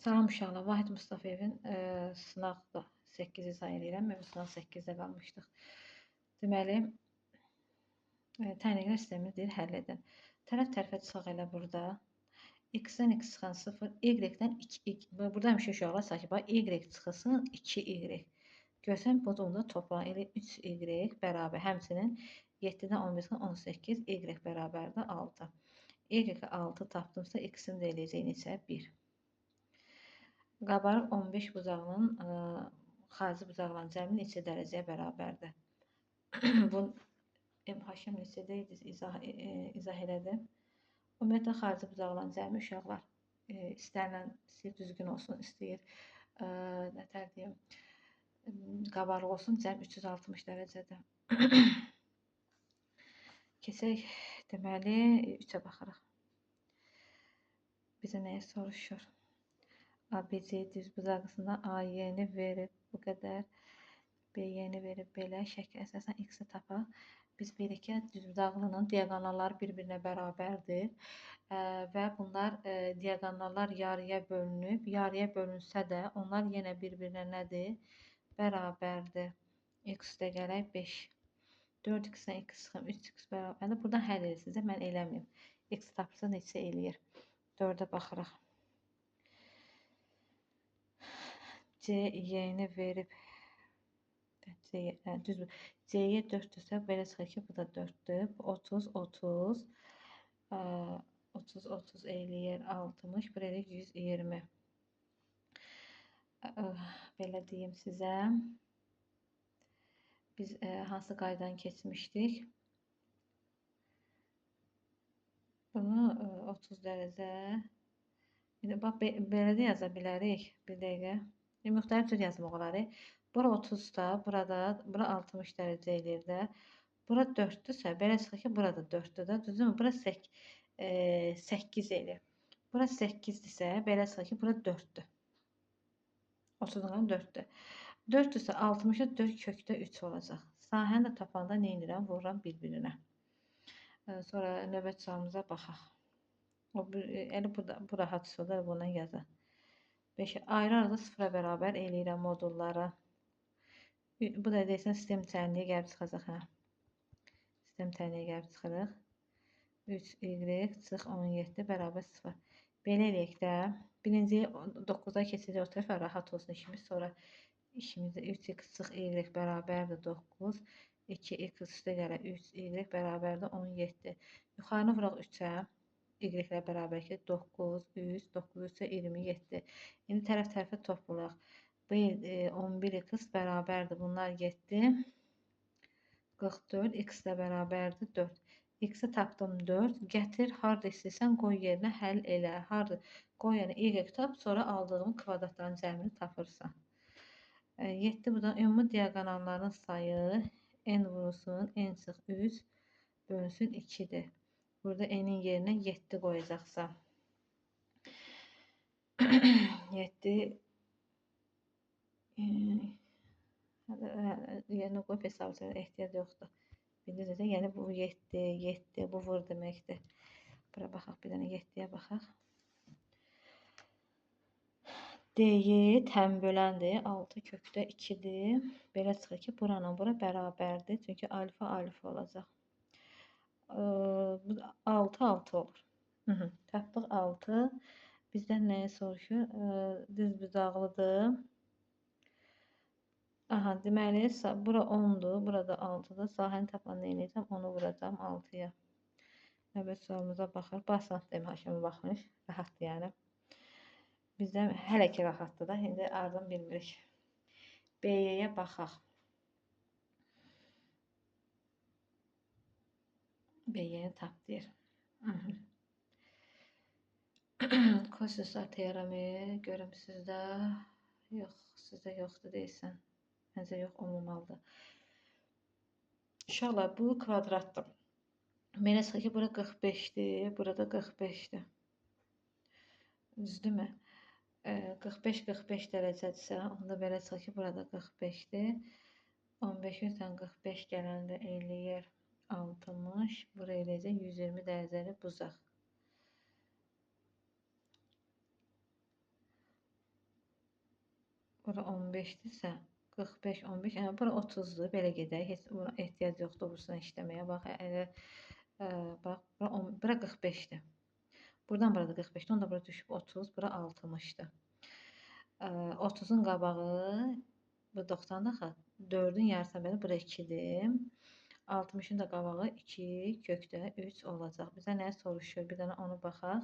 Salam uşaqlar, Vahid Mustafayevin sınaqda 8-i sayı edirəm. Mən sınaq 8-də qalmışdıq. Deməli, təyin sistemini deyir, həll edin. Tərəf-tərəfə çıxaq elə burada. X-dən x çıxan 0, Y-dən 2y. Burada həmişə uşaqlar sakit. Bax, Y çıxılsın 2y. Görsən, bu da onda toplam elə 3y bərabər. Həmçinin 7-dən 11 çıxan 18, Y bərabərdir 6. Y-i 6 tapdımsa, X-in də eləyəcək neçə? 1. Qabarıq 15 bucağının xarici bucaqların cəmi neçə dərəcəyə bərabərdir? Bu MH neçədə idi? İzah elədim. Ümumiyyətlə, xarici bucaqların cəmi uşaqlar istənilən düzgün olsun, istəyir nətər deyim, qabarıq olsun, cəm 360 dərəcədə. Keçək, deməli, 3-ə baxırıq. Bizə nəyə soruşur? ABC düzbucaqlısında A-yeni verib bu qədər, B-yeni verib belə şəkil əsasən X-i tapaq. Biz bilirik ki, düzbucaqlının diaqonalları bir-birinə bərabərdir və bunlar diaqonallar yarıya bölünüb. Yarıya bölünsə də onlar yenə bir-birinə nədir? Bərabərdir. X-də gələk 5. 4x-dən x çıxım 3x bərabərdir. Buradan həll edirsiniz. Mən eləməyim. X tapırsa neçə eləyir? 4-ə baxırıq. C-yeni verib C-yə 4-dürsə, belə çıxır ki, bu da 4-dür. 30, 30. 30, 30 eləyir 60. Bu eləyir 120. Belə deyim sizə. Biz hansı qaydan keçmişdik? Bunu 30 dərəcə. Bax, belə də yaza bilərik. Bir dəqiqə. Müxtəlif cür yazmaq olar. Bura 30-da, bura 60 dərəcə eləyir də. Bura 4-dürsə, belə çıxır ki, burada 4-dür də. Düzdürmü? Bura 8 eləyir. Bura 8-dirsə, belə çıxır ki, bura 4-dür. 30-dan 4-dür. 4-dürsə, 60-da 4 kökdə 3 olacaq. Sahəni də tapanda nə edirəm? Vururam bir-birinə. Sonra növbət sualımıza baxaq. Elə bu rahat sorular, bundan yazaq. 5 ayrı-ayrı 0-a bərabər eləyirəm modulları. Bu da deyəsən sistem tənliyə gəlib çıxacaq. Sistem tənliyə gəlib çıxırıq. 3y çıx 17 bərabər 0. Belə eləyək də. Birinci 9-a keçəcək o tərəfə rahat olsun işimiz. Sonra işimizdə 3x çıx y bərabərdir 9. 2x üstə gələ 3y bərabərdir 17. Yuxarını vuraq 3-ə. Y-lə bərabər ki 9, 3, 9, 3, 27. İndi tərəf-tərəfə toplayaq. Bu 11x bərabərdir. Bunlar 7. 44. X-lə bərabərdir 4. X-i tapdım 4. Gətir, harada istəyirsən, qoy yerinə həll elə. Harada qoy yerinə Y tap, sonra aldığım kvadratların cəmini tapırsan. 7 buradan ümumi diaqonalların sayı n vurulsun, n çıx 3 bölünsün 2-dir. Burada n'in yerinə 7 qoyacaqsan. 7 yerinə qoyub hesabı ehtiyac yoxdur. Bilirsiniz, yəni bu 7, 7, bu vur deməkdir. Bura baxaq, bir dənə 7-yə baxaq. D-yi təm böləndir, 6 kökdə 2-dir. Belə çıxır ki, buranın bura bərabərdir. Çünki alfa alfa olacaq. 6, 6 olur. Tapdıq 6. Bizdən nəyə soruşur? Düzbucaqlıdır. Aha, deməli, bura 10-dur, burada 6-dır. Sahəni tapanda eləyəcəm, onu vuracam 6-ya. Növbət sualımıza baxır. Basat demə haşımı baxmış. Rahatdır yəni. Bizdən hələ ki rahatdır da. İndi ardın bilmirik. B-yə baxaq. B-yə tap deyir. Kosinuslar teoremi görüm sizdə. Yox, sizdə yoxdur deyilsən. Məncə yox, olmamalıdır. Uşaqlar, bu kvadratdır. Belə çıxır ki, bura 45-dir, burada 45-dir. Düzdürmü? 45-45 dərəcədirsə, onda belə çıxır ki, burada 45-dir. 15-dən 45 gələndə eləyir 60. Bura eləyəcək 120 dərəcəli bucaq. Bura 15'dirsə 45, 15, yəni bura 30'dur. Belə gedək. Heç buna ehtiyac yoxdur bursuna işləməyə. Bax, bax, bura 45'dir. Buradan burada 45'dir. Onda bura düşüb 30, bura 60'dır. 30'un qabağı bu 90 axı 4'ün yarısına belə bura 2'dir. 60'ın da qabağı 2 kökdə 3 olacaq. Bizə nə soruşur? Bir dənə onu baxaq.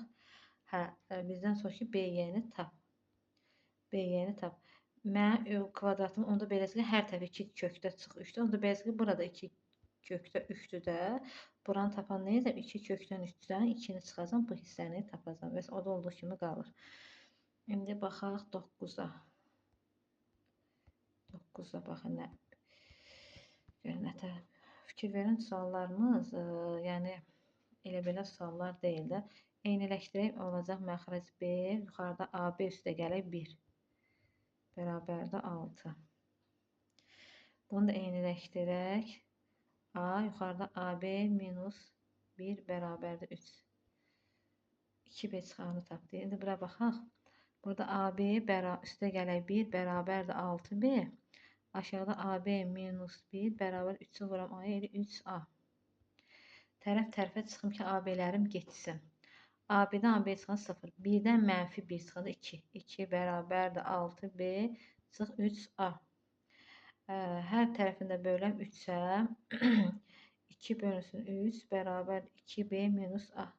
Hə, bizdən soruşur ki, BY-ni tap. BY-ni tap. Mən kvadratımı onda beləsinə hər tərəf 2 kökdə çıx 3'də. Onda beləsinə burada 2 kökdə 3'dür də. Buranı tapan nə edəcəm? 2 kökdən 3'dən 2'ni çıxacam. Bu hissəni tapacam. Və o da olduğu kimi qalır. İndi baxaq 9'a. 9'a baxın nə. Görün nətə. Fikir verin suallarımız, yəni elə belə suallar deyil də. Eyniləşdirək olacaq məxrəc B. Yuxarıda AB üstə gələk 1. Bərabərdə 6. Bunu da eyniləşdirək. A yuxarıda AB minus 1 bərabərdə 3. 2B çıxanı tapdı. İndi bura baxaq. Burada AB üstə gələk 1 bərabərdə 6B. Aşağıda AB minus 1 bərabər 3'ü vuram A'ya elə 3A. Tərəf tərəfə çıxım ki AB-lərim getsin. AB-dən AB çıxan 0. 1-dən mənfi 1 çıxanda 2. 2 bərabərdə 6B çıx 3A. Hər tərəfində böləm 3'ə. 2 bölünsün 3 bərabər 2B minus A.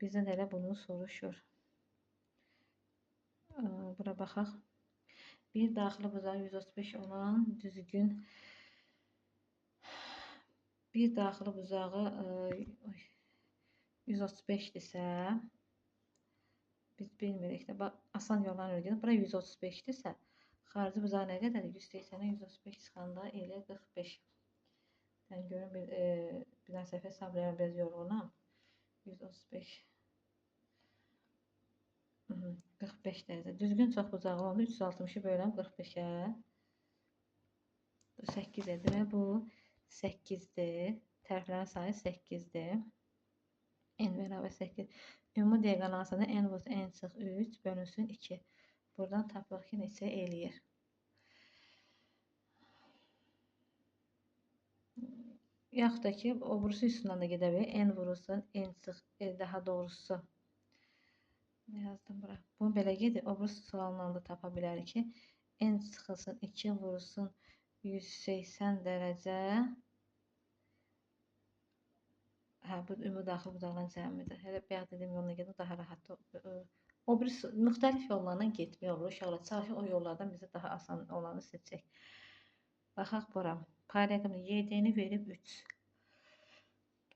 Bizdən elə bunu soruşur. Bura baxaq. Bir daxili bucağı 135 olan düzgün. Bir daxili bucağı 135'dirsə biz bilmirik də. Bax, asan yollarla öyrəndik. Bura 135'dirsə xarici bucağı nə qədərdir? 180'ə 135 çıxanda elə 45. Yəni görün bir daha səfə hesablayıram, biraz yorğunam. 135 45 dərəcə. Düzgün çox bucağı olanda 360'ı böləm 45'ə. 8 edir. Bu 8'dir. Tərəflərin sayı 8'dir. N bərabər 8. Ümumi diaqonal n vursa n çıx 3 bölünsün 2. Buradan tapılır ki, neçə eləyir. Yaxud da ki, o burusu üstündən də gedə bilir. N vurulsun, n çıx, daha doğrusu. Ne yazdım bura? Bunu belə gedir. O burusu sualından da tapa bilərik ki, n çıxılsın 2 vurulsun 180 dərəcə. Hə, bu ümumi daxil bucaqların cəmidir. Hələ bayaq dediyim yoluna gedin, daha rahat. O bir müxtəlif yollarla getmək olur. Uşaqlar çalışın o yollardan bizə daha asan olanı seçək. Baxaq bura. Pay rəqəminin 7'ni verib 3.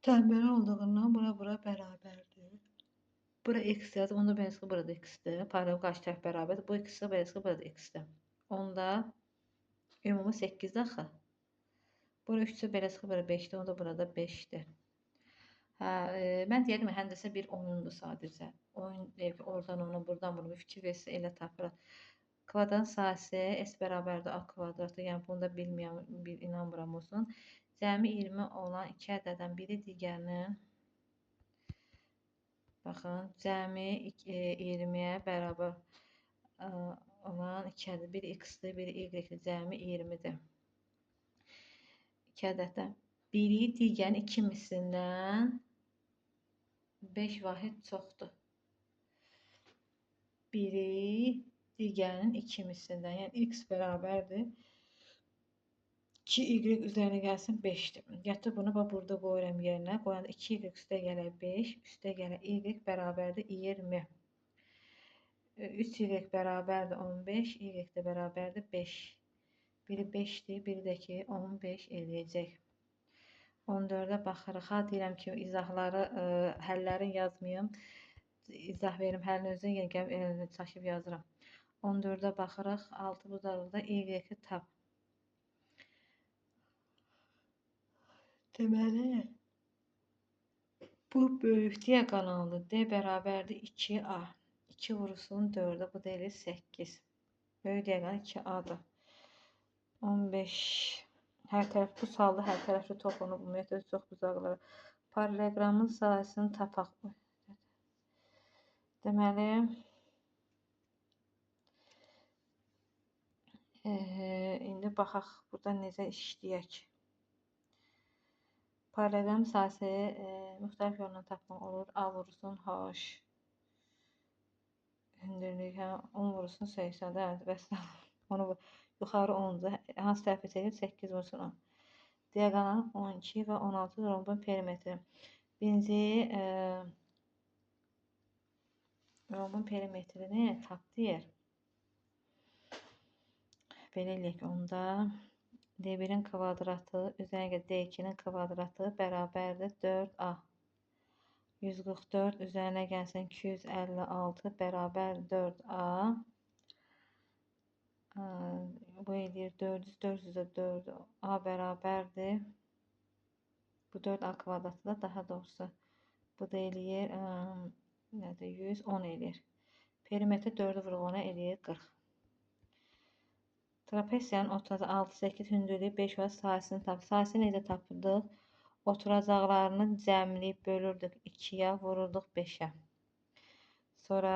Tənbəli olduğundan bura bərabərdir. Bura x yazıb, onda beləsi burada x-dir. Pay rəqəmi qarşı tərəf bərabərdir. Bu x-dir, beləsi burada x-dir. Onda ümumi 8'dir axı. Bura 3'dür, beləsi burada 5'dir. Onda burada 5'dir. Mən deyədim, həndəsə bir oyundur sadəcə. Oyun deyir ki, oradan ona, buradan bunu fikir versə elə tapırıq. Kvadratın sahəsi s bərabərdir a kvadratı. Yəni bunu da bilməyəm, inanmıram olsun. Cəmi 20 olan 2 ədəddən biri digərinin baxın, cəmi 20'yə bərabər olan 2 ədəd. Biri x-dir, biri y-dir. Cəmi 20'dir. 2 ədəddən biri digərin 2 mislindən 5 vahid çoxdur. Biri digərinin 2 mislindən. Yəni x bərabərdir. 2y üzərinə gəlsin 5'dir. Gətir bunu burada qoyuram yerinə. Qoyanda 2y üstə gələ 5, üstə gələ y bərabərdir 20. 3y bərabərdir 15, y də bərabərdir 5. Biri 5'dir, biri də ki 15 eləyəcək. 14'ə baxırıq. Ha, deyirəm ki, izahları, həllərin yazmayım. İzah verim, həlini özünə yenə gəlib çəkib yazıram. 14'ə baxırıq. 6 bucaqlıqda y-i tap. Deməli, bu böyük diaqonaldır. D bərabərdir 2A. 2 vurulsun 4'ə, bu da elə 8. Böyük diaqonal 2A'dır. 15. Hər tərəf bu saldı, hər tərəfli toplanıb, ümumiyyətlə çox bucaqları. Paralelogramın sahəsini tapaq. Deməli, İndi baxaq burada necə işləyək. Parallelogram sahəsi müxtəlif yolla tapmaq olur. A vurulsun H. Hündürlük 10 vurulsun 80. Bəs onu yuxarı 10-dur. Hansı tərəfə çəkir? 8 vurulsun 10. Diaqonal 12 və 16 rombun perimetri. Birinci rombun perimetrini tap deyir. Belə eləyək onda. D1-in kvadratı üzərinə D2-nin kvadratı bərabərdir 4A. 144 üzərinə gəlsin 256 bərabər 4A. Bu eləyir 400, 400-də 4. A bərabərdir. Bu 4A kvadratı da daha doğrusu. Bu da eləyir 110 eləyir. Perimetri 4'ü vuruq ona eləyir 40. Trapesiyanın ortada 6-8 hündürlüyü 5 və sahəsini tapdıq. Sahəsini necə tapdıq? Oturacaqlarını cəmləyib bölürdük 2-yə, vururduq 5-ə. Sonra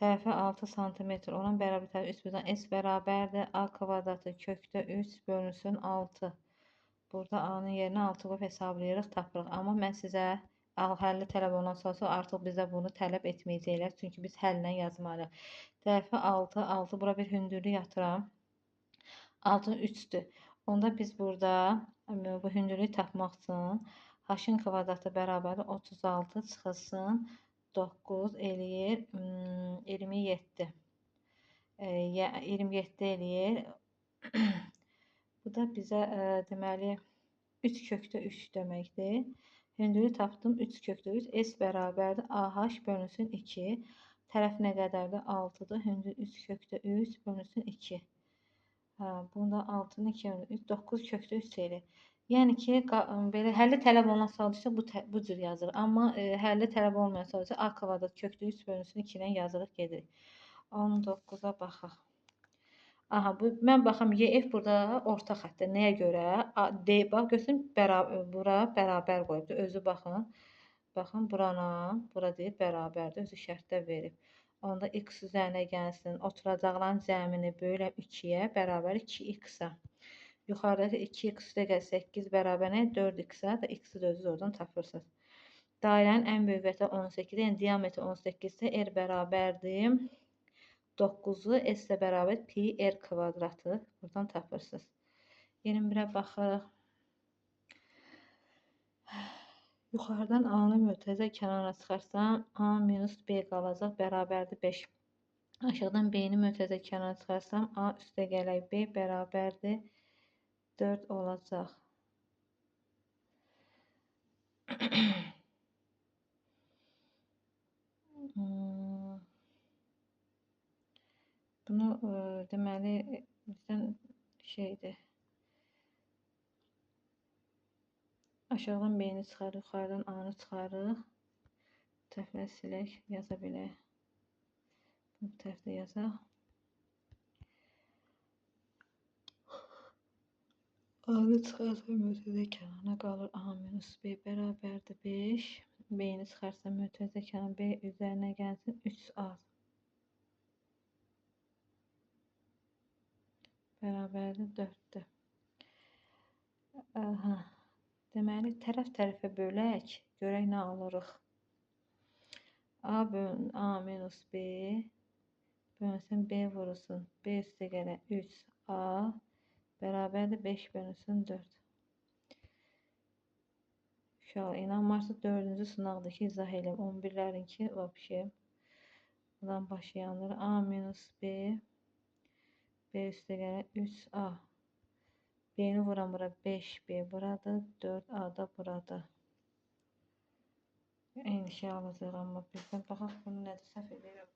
tərəfi 6 sm olan bərabər tərəfi 3 buradan S bərabərdir. A kvadratı kökdə 3 bölünsün 6. Burada A-nın yerinə 6 qoyub hesablayırıq, tapırıq. Amma mən sizə həlli tələb olunan sonra artıq bizə bunu tələb etməyəcəklər. Çünki biz həllə yazmalıyıq. Tərəfi 6, 6 bura bir hündürlük yatıram. 6 3'dür. Onda biz burada bu hündürlüyü tapmaq üçün H-ın kvadratı bərabərdir 36 çıxılsın 9 eləyir 27. 27 eləyir. Bu da bizə deməli 3 kökdə 3 deməkdir. Hündürlüyü tapdım 3 kökdə 3 S bərabərdir AH bölünsün 2. Tərəf nə qədərdir? 6-dır. Hündürlük 3 kökdə 3 bölünsün 2. Bunda 6-nın 2 3 9 kökdə 3 eləyir. Yəni ki, belə həlli tələb olunan sualda bu cür yazırıq. Amma həlli tələb olmayan sualda A kvadrat kökdə 3 bölünsün 2 ilə yazırıq gedirik. 19-a baxaq. Aha, mən baxım YF burada orta xəttdir. Nəyə görə? D bax görsün bura bərabər qoyubdu. Özü baxın. Baxın burana, bura deyir bərabərdir. Özü şərtdə verib. Onda x üzərinə gəlsin. Oturacaqların cəmini böləm 2-yə bərabər 2x-a. Yuxarıdakı 2x üstə gəl 8 bərabər nə? 4x-a da x-i də özünüz oradan tapırsınız. Dairənin ən böyük vəti 18-dir. Yəni diametri 18-dir. R bərabərdir 9-u S ilə bərabər pi R kvadratı. Buradan tapırsınız. 21-ə baxırıq. Yuxarıdan A-nı mötərizə kənara çıxarsam A minus B qalacaq bərabərdir 5. Aşağıdan B-ni mötərizə kənara çıxarsam A üstə gələk B bərabərdir 4 olacaq. Bunu deməli bizdən şeydir. Aşağıdan B-ni çıxarıq, yuxarıdan A-nı çıxarıq. Bu tərəfləri silək, yaza bilək. Bu tərəfdə yazaq. A-nı çıxarsam mötərizə kənarına qalır. A minus B bərabərdir 5. B-ni çıxarsam mötərizə kənarına B üzərinə gəlsin 3A. Bərabərdir 4-dür. Deməli, tərəf-tərəfə bölək, görək nə alırıq. A bölün A minus B bölünsün B vurulsun. B üstə gələ 3A bərabərdir 5 bölünsün 4. Uşaqlar, inanmarsınız 4-cü sınaqdakı izah eləm. 11-lərinki vəbşi. Buradan başlayandır. A minus B B üstə gələ 3A. B-ni vuran bura 5B buradır. 4A da burada. Eyni şey alacaq amma bizdən. Baxaq bunu nədir səhv edirəm.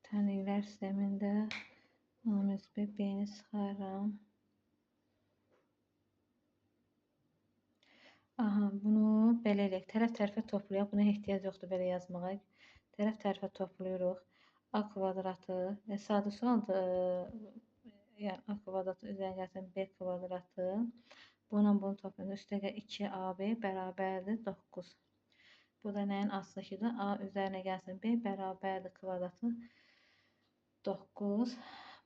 Tənliklər sistemində A minus B B-ni çıxarıram. Aha, bunu belə eləyək. Tərəf-tərəfə toplayaq. Buna ehtiyac yoxdur belə yazmağa. Tərəf-tərəfə toplayırıq. A kvadratı, sadə sualdır. Yəni A kvadratı üzərinə gəlsin B kvadratı. Bununla bunu toplayanda üstə gəl 2AB bərabərdir 9. Bu da nəyin asılıdır? A üzərinə gəlsin. B bərabərdir kvadratı 9.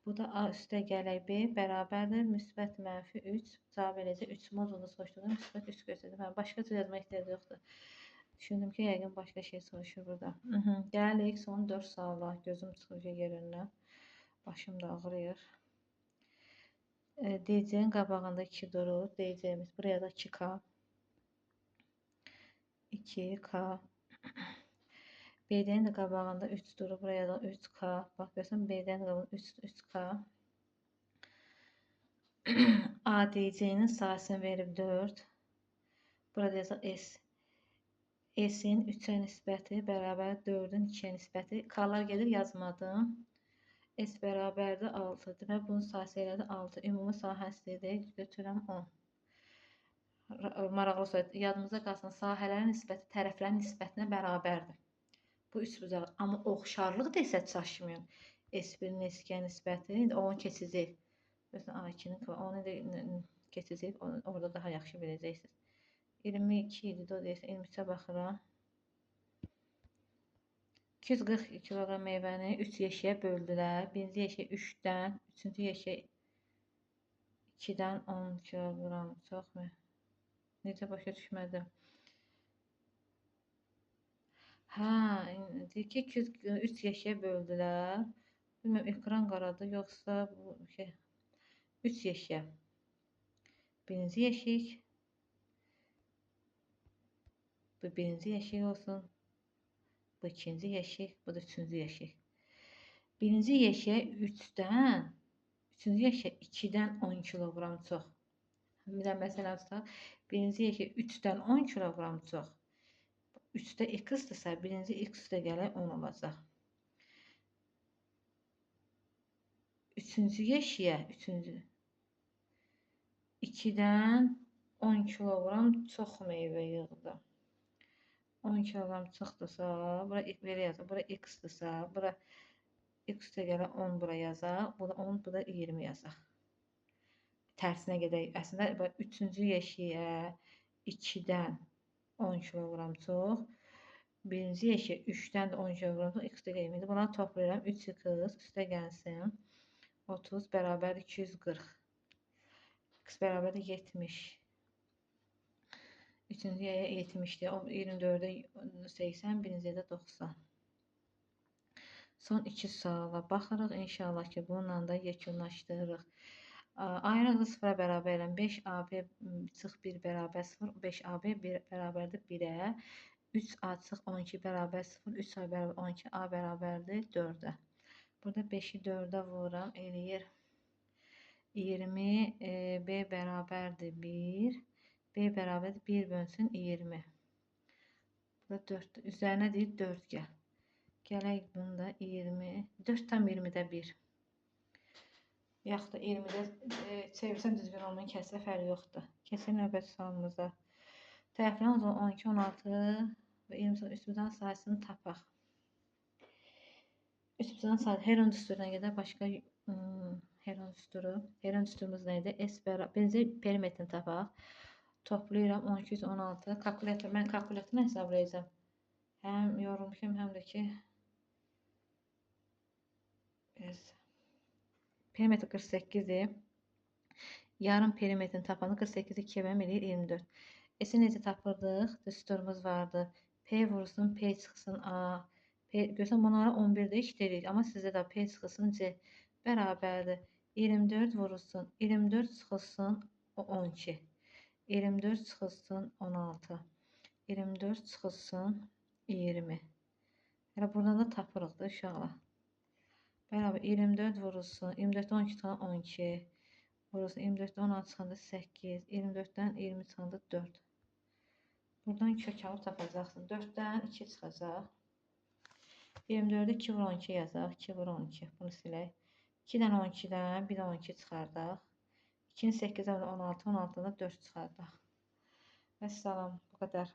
Bu da A üstə gələk B bərabərdir. Müsbət mənfi 3. Cavab eləcək 3 modulda soruşduğunda müsbət 3 göstərdim. Başqa cür yazma ehtiyacı yoxdur. Düşündüm ki, yəqin başqa şey soruşur burada. Gəlirik son 4 suala. Gözüm çıxır yerindən. Başım da ağrıyır. DC-nin qabağında 2 durur. DC-miz buraya da 2K. 2K. BD-nin də qabağında 3 durur. Buraya da 3K. Bax, görsən BD-nin qabağında 3K. ADC-nin sahəsini verib 4. Burada yazaq S. S-in 3-ə nisbəti bərabər 4-ün 2-ə nisbəti. K-lar gedir, yazmadım. S bərabərdir 6. Demək, bunun sahəsi elədir 6. Ümumi sahəsidir. Götürəm 10. Maraqlı söz. Yadımıza qalsın, sahələrin nisbəti tərəflərin nisbətinə bərabərdir. Bu üç bucaq. Amma oxşarlıq desə çaşmayın. S1-in S2-yə nisbəti. İndi onu keçəcək. Məsələn, A2-nin onu keçəcək. Orada daha yaxşı biləcəksiniz. 22 idi, o deyəsə 23-ə baxıram. 240 kg meyvəni 3 yeşiyə böldülər. Birinci yeşiyə 3-dən, üçüncü yeşiyə 2-dən 10 kg çoxmu? Necə başa düşmədim? Deyir ki, 3 yeşiyə böldülər. Bilməm, ekran qaradır, yoxsa bu şey. 3 yeşiyə. Birinci yeşik. Bu birinci yeşik olsun. Bu ikinci yeşik. Bu da üçüncü yeşik. Birinci yeşiyə 3-dən, üçüncü yeşiyə 2-dən 10 kiloqram çox. Bir də məsələn tutaq. Birinci yeşiyə 3-dən 10 kiloqram çox. 3-də x-dırsa, birinci x üstə gələk 10 olacaq. Üçüncü yeşiyə, 2-dən 10 kiloqram çox meyvə yığdı. 10 kiloqram çoxdursa, bura belə yazaq, bura x-dırsa, bura x üstə gələk 10 bura yazaq, bu da 10, bu da 20 yazaq. Tərsinə gedək. Əslində, 3-cü yeşiyə 2-dən 10 kiloqram çox, birinci yeşiyə 3-dən də 10 kiloqram çox, x üstə 20 idi. Bunları toplayıram, 3x üstə gəlsin, 30 bərabər 240. X bərabərdir 70. Üçüncüyə 70-dir. 24-də 80, birinciyə də 90. Son 2 suala baxırıq. İnşallah ki, bununla da yekunlaşdırırıq. Ayrıqlı sıfıra bərabər eləm. 5AB çıx 1 bərabər 0. 5AB bərabərdir 1-ə. 3A çıx 12 bərabər 0. 3A bərabər 12. A bərabərdir 4-ə. Burada 5-i 4-ə vururam. Eləyir 20. B bərabərdir 1. B bərabərdir 1 bölünsün 20. Burada 4. Üzərinə deyir 4 gəl. Gələk bunda 20. 4 tam 20-də 1. Yaxud da 20-də çevirsən düzgün olmayan kəsrə fərqi yoxdur. Keçək növbəti sualımıza. Tərəflərin uzunluğu 12, 16 və 20 üstündən sayısını tapaq. Üstündən sayı Heron düsturuna qədər başqa Heron düsturu. Heron düsturumuz nə idi? S bərabər. Birinci perimetrini tapaq. Toplayıram 12, 16. Kalkulator. Mən kalkulatorla hesablayacağım. Həm yorulmuşum, həm də ki perimetr 48-dir. Yarım perimetrin tapanı 48-i 2-yə bölüm eləyir 24. S-i necə tapırdıq? Düsturumuz vardı. P vurulsun, P çıxsın A. Görsən, bunlara 11-də işləyirik. Amma sizdə də P çıxsın C bərabərdir. 24 vurulsun, 24 çıxılsın 12. 24 çıxılsın 16. 24 çıxılsın 20. Hələ buradan da tapırıq da uşaqlar. Bərabər 24 vurulsun, 24-dən 12 çıxanda 12. Vurulsun, 24-dən 16 çıxanda 8. 24-dən 20 çıxanda 4. Buradan kök alıb tapacaqsın. 4-dən 2 çıxacaq. 24-də 2 vur 12 yazaq. 2 vur 12. Bunu silək. 2-dən 12-dən 1-də 12 çıxardaq. 2-ni 8-dən 16, 16-dan da 4 çıxardaq. Vəssalam, bu qədər.